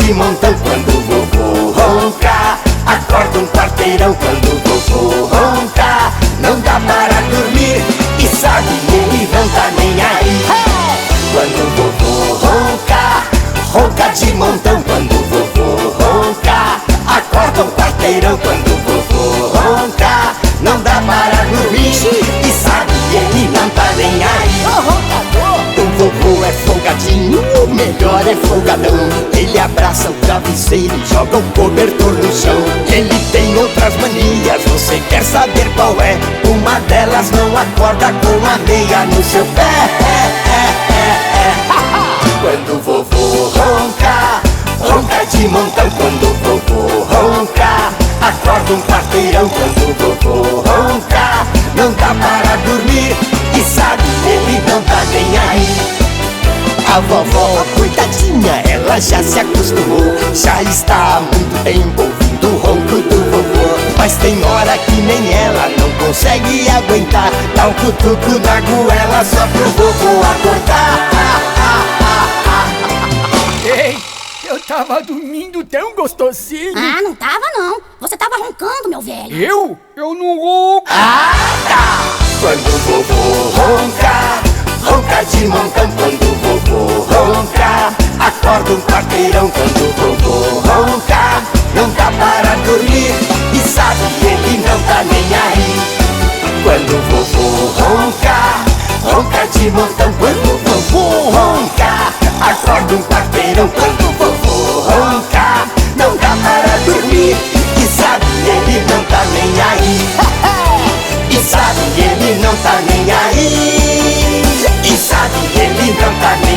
de montão quando o vovô ronca. Acorda um quarteirão quando o vovô ronca. Não dá para dormir e sabe, ele não tá nem aí. Quando o vovô ronca, ronca de montão quando o vovô ronca. Acorda um quarteirão quando o vovô ronca. Não dá para dormir e sabe, ele não tá nem aí. O vovô é folgadinho, o melhor é folgadão. Ele abraça o travesseiro e joga o cobertor no chão. Ele tem outras manias, você quer saber qual é? Uma delas, não acorda com a meia no seu pé. Quando o vovô ronca, ronca de montão quando o vovô ronca. Acorda um quarteirão quando o vovô ronca. Não dá para dormir e sabe, ele não tá nem aí. A vovó, coitadinha, ela já se acostumou. Já está há muito tempo ouvindo o ronco do vovô. Mas tem hora que nem ela não consegue aguentar. Dá um cutuco na goela só pro vovô acordar. Ei, eu tava dormindo tão gostosinho. Ah, não tava não. Você tava roncando, meu velho. Eu? Eu não ronco. Quando o vovô ronca, ronca de montão quando o vovô ronca. Acorda um quarteirão quando o vovô ronca. Não dá para dormir e sabe, ele não tá nem aí. Quando o vovô ronca, ronca de montão quando o vovô ronca. Acorda um quarteirão quando o vovô ronca. Não dá para dormir e sabe, ele não tá nem aí. E sabe, ele não tá nem aí. E sabe, ele não tá nem aí.